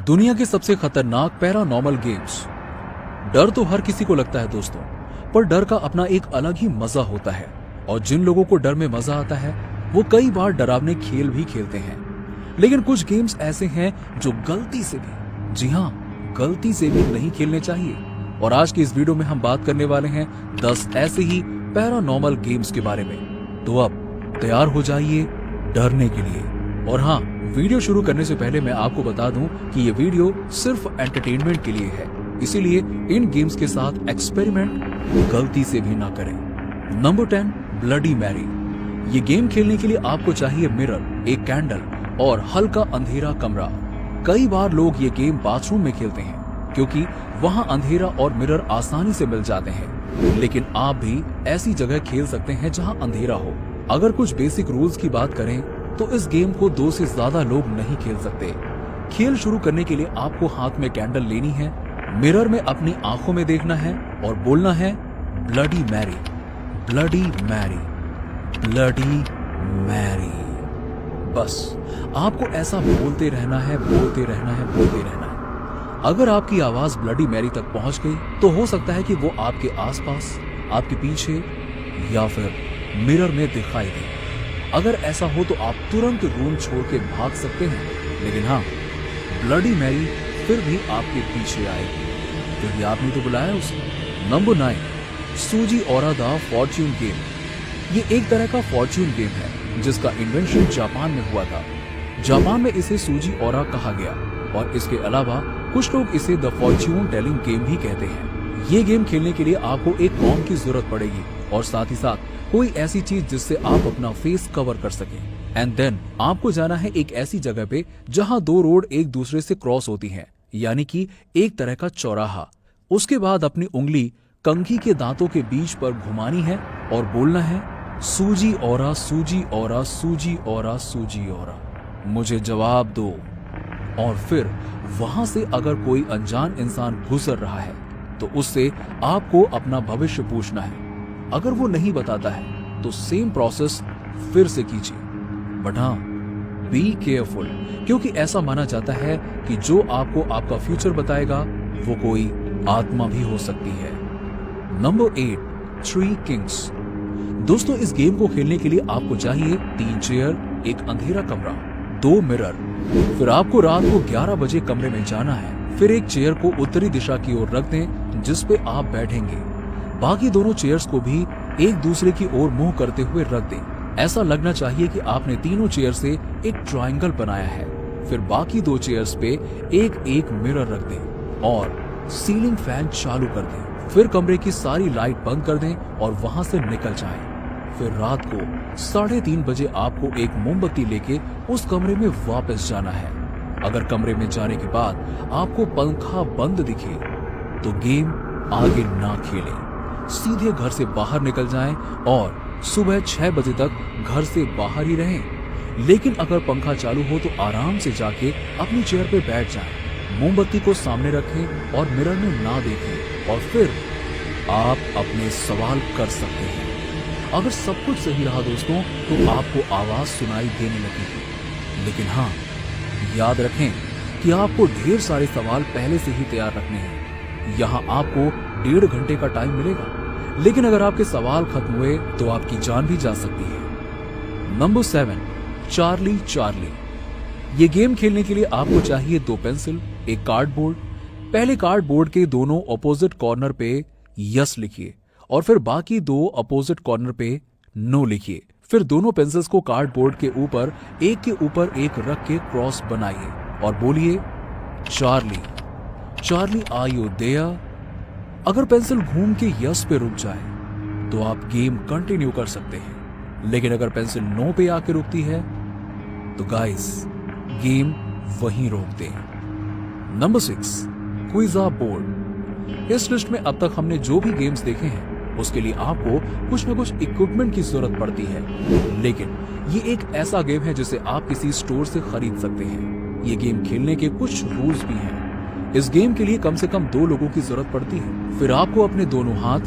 दुनिया के सबसे खतरनाक पैरानॉर्मल गेम्स। डर तो हर किसी को लगता है दोस्तों, पर डर का अपना एक अलग ही मजा होता है। और जिन लोगों को डर में मजा आता है वो कई बार डरावने खेल भी खेलते हैं। लेकिन कुछ गेम्स ऐसे हैं जो गलती से भी, जी हाँ, गलती से भी नहीं खेलने चाहिए। और आज की इस वीडियो में हम बात करने वाले हैं 10 ऐसे ही पैरानॉर्मल गेम्स के बारे में। तो अब तैयार हो जाइए डरने के लिए। और हाँ, वीडियो शुरू करने से पहले मैं आपको बता दूं कि ये वीडियो सिर्फ एंटरटेनमेंट के लिए है, इसीलिए इन गेम्स के साथ एक्सपेरिमेंट गलती से भी ना करें। Number 10, bloody Mary. ये गेम खेलने के लिए आपको चाहिए मिरर, एक कैंडल और हल्का अंधेरा कमरा। कई बार लोग ये गेम बाथरूम में खेलते हैं क्योंकि वहां अंधेरा और मिरर आसानी से मिल जाते हैं। लेकिन आप भी ऐसी जगह खेल सकते हैं जहां अंधेरा हो। अगर कुछ बेसिक रूल्स की बात करें तो इस गेम को 2 से ज्यादा लोग नहीं खेल सकते। खेल शुरू करने के लिए आपको हाथ में कैंडल लेनी है, मिरर में अपनी आंखों में देखना है और बोलना है bloody Mary, bloody Mary, bloody Mary. बस आपको ऐसा बोलते रहना है, बोलते रहना है, बोलते रहना है। अगर आपकी आवाज ब्लडी मैरी तक पहुंच गई तो हो सकता है कि वो आपके आसपास, आपके पीछे या फिर मिरर में दिखाई दे। अगर ऐसा हो तो आप तुरंत रूम छोड़ के भाग सकते हैं। लेकिन हाँ, ब्लडी मैरी फिर भी आपके पीछे आएगी क्योंकि आपने तो बुलाया उसे। नंबर 9, सूजी ओरा द फॉर्च्यून गेम। ये एक तरह का फॉर्च्यून गेम है जिसका इन्वेंशन जापान में हुआ था। जापान में इसे सूजी ओरा कहा गया और इसके अलावा कुछ लोग इसे द फॉर्च्यून टेलिंग गेम भी कहते हैं। ये गेम खेलने के लिए आपको एक कॉम की जरूरत पड़ेगी और साथ ही साथ कोई ऐसी चीज जिससे आप अपना फेस कवर कर सकें। एंड देन आपको जाना है एक ऐसी जगह पे जहां 2 रोड एक दूसरे से क्रॉस होती हैं, यानी कि एक तरह का चौराहा। उसके बाद अपनी उंगली कंघी के दांतों के बीच पर घुमानी है और बोलना है सूजी ओरा, सूजी ओरा, सूजी ओरा, सूजी ओरा, मुझे जवाब दो। और फिर वहां से अगर कोई अनजान इंसान गुजर रहा है तो उससे आपको अपना भविष्य पूछना है। अगर वो नहीं बताता है तो सेम प्रोसेस फिर से कीजिए। बट हाँ, बी केयरफुल, क्योंकि ऐसा माना जाता है कि जो आपको आपका फ्यूचर बताएगा वो कोई आत्मा भी हो सकती है। Number 8, three Kings. दोस्तों, इस गेम को खेलने के लिए आपको चाहिए 3 चेयर, एक अंधेरा कमरा, 2 मिरर। फिर आपको रात को 11 बजे कमरे में जाना है। फिर एक चेयर को उत्तरी दिशा की ओर रख दें जिस पे आप बैठेंगे। बाकी दोनों चेयर्स को भी एक दूसरे की ओर मुंह करते हुए रख दें। ऐसा लगना चाहिए कि आपने तीनों चेयर से एक ट्रायंगल बनाया है। फिर बाकी 2 चेयर्स पे एक एक मिरर रख दें और सीलिंग फैन चालू कर दें। फिर कमरे की सारी लाइट बंद कर दें और वहां से निकल जाएं। फिर रात को 3:30 बजे आपको एक मोमबत्ती लेके उस कमरे में वापस जाना है। अगर कमरे में जाने के बाद आपको पंखा बंद दिखे तो गेम आगे ना खेलें, सीधे घर से बाहर निकल जाएं और सुबह 6 बजे तक घर से बाहर ही रहें। लेकिन अगर पंखा चालू हो तो आराम से जाके अपनी चेयर पे बैठ जाएं, मोमबत्ती को सामने रखें और मिरर में ना देखें और फिर आप अपने सवाल कर सकते हैं। अगर सब कुछ सही रहा दोस्तों तो आपको आवाज सुनाई देने लगेगी। लेकिन हाँ, याद रखें कि आपको ढेर सारे सवाल पहले से ही तैयार रखने हैं। यहाँ आपको 1.5 घंटे का टाइम मिलेगा, लेकिन अगर आपके सवाल खत्म हुए तो आपकी जान भी जा सकती है। Number 7, Charlie Charlie. ये गेम खेलने के लिए आपको चाहिए 2 पेंसिल, एक कार्डबोर्ड। पहले कार्डबोर्ड के दोनों अपोजिट कॉर्नर पे यस लिखिए और फिर बाकी 2 अपोजिट कॉर्नर पे नो लिखिए। फिर दोनों पेंसिल्स को कार्डबोर्ड के ऊपर एक के ऊपर एक रख के क्रॉस बनाइए और बोलिए Charlie, Charlie are you there. अगर पेंसिल घूम के यस पे रुक जाए तो आप गेम कंटिन्यू कर सकते हैं, लेकिन अगर पेंसिल नो पे आके रुकती है तो गाइस गेम वहीं रोक दें। Number 6, ouija board. इस लिस्ट में अब तक हमने जो भी गेम्स देखे हैं उसके लिए आपको कुछ न कुछ इक्विपमेंट की जरूरत पड़ती है, लेकिन ये एक ऐसा गेम है जिसे आप किसी स्टोर से खरीद सकते हैं। ये गेम खेलने के कुछ रूल्स भी हैं। इस गेम के लिए कम से कम 2 लोगों की जरूरत पड़ती है। फिर आपको अपने दोनों हाथ,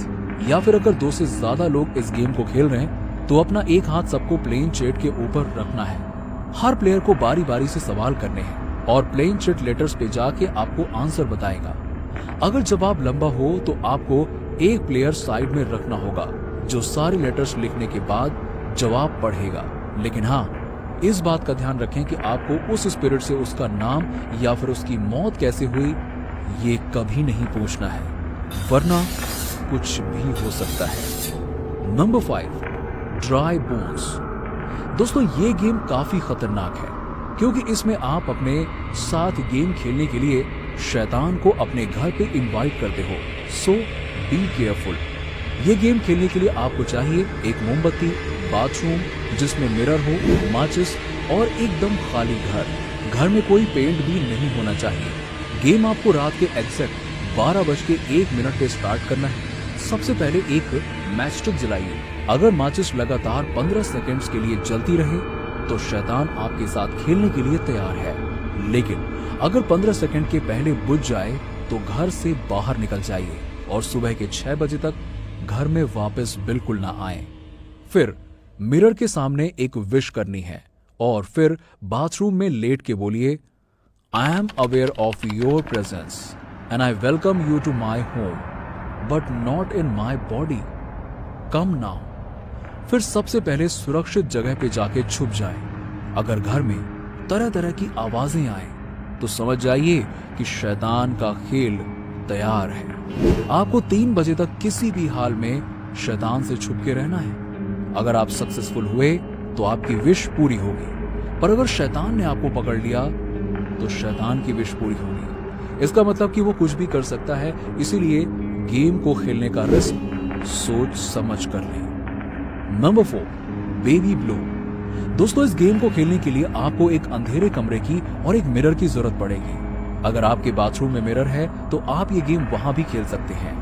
या फिर अगर 2 से ज्यादा लोग इस गेम को खेल रहे हैं तो अपना एक हाथ सबको प्लेन चेट के ऊपर रखना है। हर प्लेयर को बारी बारी से सवाल करने हैं और प्लेन चिट लेटर्स पे जाके आपको आंसर बताएगा। अगर जवाब लंबा हो तो आपको एक प्लेयर साइड में रखना होगा जो सारे लेटर्स लिखने के बाद जवाब पढ़ेगा। लेकिन हाँ, इस बात का ध्यान रखें कि आपको उस स्पिरिट से उसका नाम या फिर उसकी मौत कैसे हुई ये कभी नहीं पूछना है, वरना कुछ भी हो सकता है। Number 5, dry bones. दोस्तों ये गेम काफी खतरनाक है क्योंकि इसमें आप अपने साथ गेम खेलने के लिए शैतान को अपने घर पे इनवाइट करते हो। सो बी केयरफुल। ये गेम खेलने के लिए आपको चाहिए एक मोमबत्ती, बाथरूम जिसमें मिरर हो, माचिस और एकदम खाली घर। घर में कोई पेंट भी नहीं होना चाहिए। गेम आपको रात के एग्जैक्ट 12:01 पे स्टार्ट करना है। सबसे पहले एक मैचस्टिक जलाइए। अगर माचिस लगातार 15 सेकेंड्स के लिए जलती रहे तो शैतान आपके साथ खेलने के लिए तैयार है। लेकिन अगर 15 सेकेंड के पहले बुझ जाए तो घर से बाहर निकल जाइए और सुबह के 6 बजे तक घर में वापस बिल्कुल ना आए। फिर मिरर के सामने एक विश करनी है और फिर बाथरूम में लेट के बोलिए, I am aware of your presence and I welcome you to my home but not in my body, come now. फिर सबसे पहले सुरक्षित जगह पे जाके छुप जाए। अगर घर में तरह तरह की आवाजें आए तो समझ जाइए कि शैतान का खेल तैयार है। आपको 3 बजे तक किसी भी हाल में शैतान से छुप के रहना है। अगर आप सक्सेसफुल हुए तो आपकी विश पूरी होगी, पर अगर शैतान ने आपको पकड़ लिया तो शैतान की विश पूरी होगी। इसका मतलब कि वो कुछ भी कर सकता है, इसीलिए गेम को खेलने का रिस्क सोच समझ कर लें। Number 4, baby blue. दोस्तों इस गेम को खेलने के लिए आपको एक अंधेरे कमरे की और एक मिरर की जरूरत पड़ेगी। अगर आपके बाथरूम में मिरर है तो आप ये गेम वहां भी खेल सकते हैं।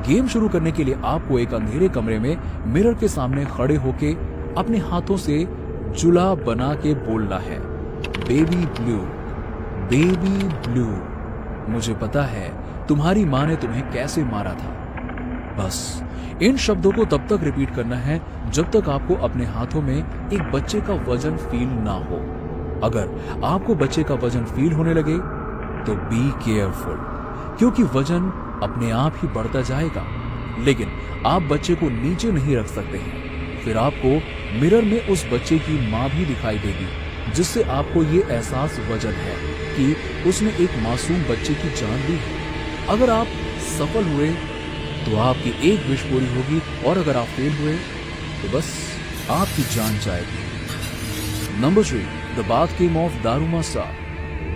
गेम शुरू करने के लिए आपको एक अंधेरे कमरे में मिरर के सामने खड़े होके अपने हाथों से जुला बना के बोलना है, बेबी ब्लू, बेबी ब्लू। मुझे पता है तुम्हारी माँ ने तुम्हें कैसे मारा था। बस इन शब्दों को तब तक रिपीट करना है जब तक आपको अपने हाथों में एक बच्चे का वजन फील ना हो। अगर आपको बच्चे का वजन फील होने लगे तो बी केयरफुल, क्योंकि वजन अपने आप ही बढ़ता जाएगा। लेकिन आप बच्चे को नीचे नहीं रख सकते हैं। फिर आपको मिरर में उस बच्चे की माँ भी दिखाई देगी, जिससे आपको ये एहसास वजन है कि उसने एक मासूम बच्चे की जान ली है। अगर आप सफल हुए तो आपकी एक विश पूरी होगी, और अगर आप फेल हुए तो बस आपकी जान जाएगी। Number 3, the bath game of Darumasa.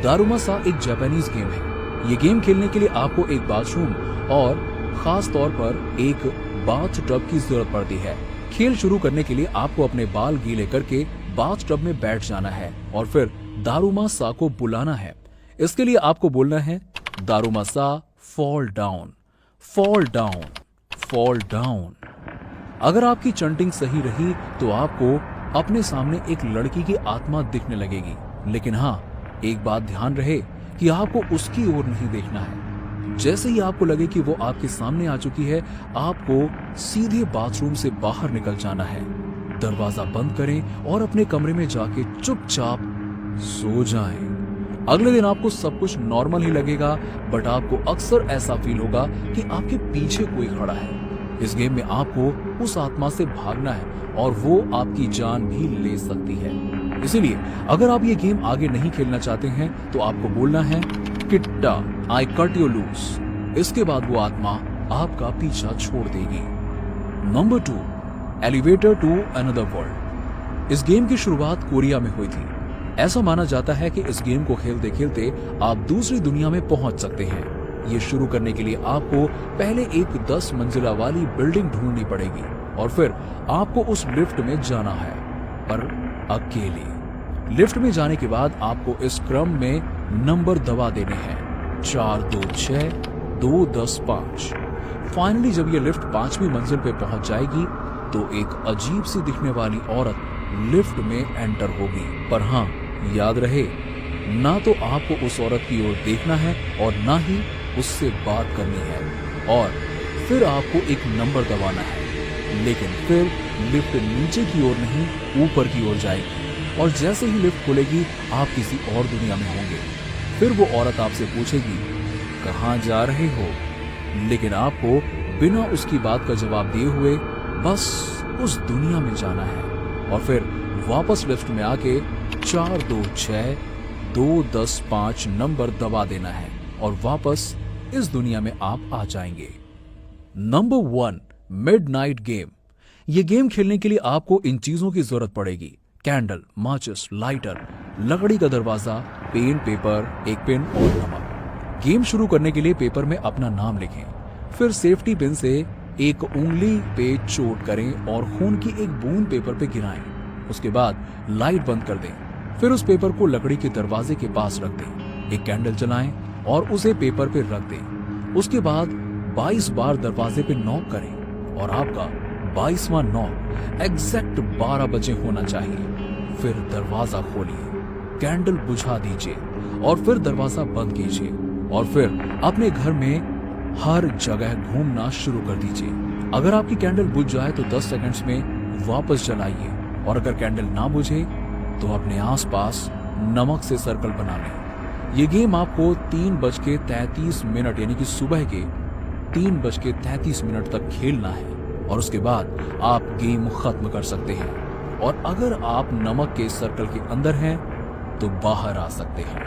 Darumasa एक जापानीज गेम है। ये गेम खेलने के लिए आपको एक बाथरूम और खास तौर पर एक बाथ टब की जरूरत पड़ती है। खेल शुरू करने के लिए आपको अपने बाल गीले करके बाथ टब में बैठ जाना है और फिर दारुमासा को बुलाना है। इसके लिए आपको बोलना है, Darumasa fall down, fall down, fall down. अगर आपकी चंटिंग सही रही तो आपको अपने सामने एक लड़की की आत्मा दिखने लगेगी। लेकिन हाँ, एक बात ध्यान रहे कि आपको उसकी ओर नहीं देखना है। जैसे ही आपको लगे कि वो आपके सामने आ चुकी है, आपको सीधे बाथरूम से बाहर निकल जाना है। दरवाजा बंद करें और अपने कमरे में जाके चुपचाप सो जाएं। अगले दिन आपको सब कुछ नॉर्मल ही लगेगा, बट आपको अक्सर ऐसा फील होगा कि आपके पीछे कोई खड़ा है। इस गेम में आपको उस आत्मा से भागना है और वो आपकी जान भी ले सकती है। इसीलिए अगर आप ये गेम आगे नहीं खेलना चाहते हैं तो आपको बोलना है, kitta I cut you loose. इसके बाद वो आत्मा आपका पीछा छोड़ देगी। Number 2, elevator to another world. इस गेम की शुरुआत कोरिया में हुई थी। ऐसा माना जाता है कि इस गेम को खेलते खेलते आप दूसरी दुनिया में पहुंच सकते हैं। ये शुरू करने के लिए आपको पहले एक 10 मंजिला वाली बिल्डिंग ढूंढनी पड़ेगी और फिर आपको उस लिफ्ट में जाना है, पर अकेले। लिफ्ट में जाने के बाद आपको इस क्रम में नंबर दबा देने हैं, 4 2 6 2 10 5। फाइनली जब ये लिफ्ट 5वीं मंजिल पे पहुंच जाएगी तो एक अजीब सी दिखने वाली औरत लिफ्ट में एंटर होगी। पर हाँ, याद रहे, ना तो आपको उस औरत की ओर देखना है और ना ही उससे बात करनी है, और फिर आपको एक नंबर दबाना है। लेकिन फिर लिफ्ट नीचे की ओर नहीं ऊपर की ओर जाएगी और जैसे ही लिफ्ट खुलेगी आप किसी और दुनिया में होंगे। फिर वो औरत आपसे पूछेगी कहाँ जा रहे हो, लेकिन आपको बिना उसकी बात का जवाब दिए हुए बस उस दुनिया में जाना है और फिर वापस लिफ्ट में आके 426-210-5 नंबर दबा देना है और वापस इस दुनिया में आप आ जाएंगे। Number 1, midnight game. ये गेम खेलने के लिए आपको इन चीजों की जरूरत पड़ेगी: कैंडल, माचिस, लाइटर, लकड़ी का दरवाजा, पेन, पेपर, एक पेन और नमक। गेम शुरू करने के लिए पेपर में अपना नाम लिखें, फिर सेफ्टी पिन से एक उंगली पे चोट करें और खून की एक बूंद पेपर पे गिराएं। उसके बाद लाइट बंद कर दें, फिर उस पेपर को लकड़ी के दरवाजे के पास रख दें, एक कैंडल जलाएं और उसे पेपर पे रख दें। उसके बाद 22 बार दरवाजे पे नॉक करें और आपका 22वां नॉक एग्जैक्ट 12 बजे होना चाहिए। फिर दरवाजा खोलिए, कैंडल बुझा दीजिए और फिर दरवाजा बंद कीजिए और फिर अपने घर में हर जगह घूमना शुरू कर दीजिए। अगर आपकी कैंडल बुझ जाए तो 10 सेकंड्स में वापस जलाइए और अगर कैंडल ना बुझे तो अपने आसपास नमक से सर्कल बना लें। ये गेम आपको 3:33 यानी कि सुबह के 3:33 तक खेलना है और उसके बाद आप गेम खत्म कर सकते हैं और अगर आप नमक के सर्कल के अंदर हैं तो बाहर आ सकते हैं।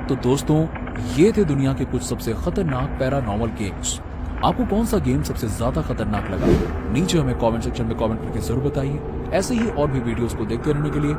तो दोस्तों, ये थे दुनिया के कुछ सबसे खतरनाक पैरानॉर्मल गेम्स। आपको कौन सा गेम सबसे ज्यादा खतरनाक लगा? नीचे हमें कमेंट सेक्शन में कमेंट करके जरूर बताइए। ऐसे ही और भी वीडियोस को देखते रहने के लिए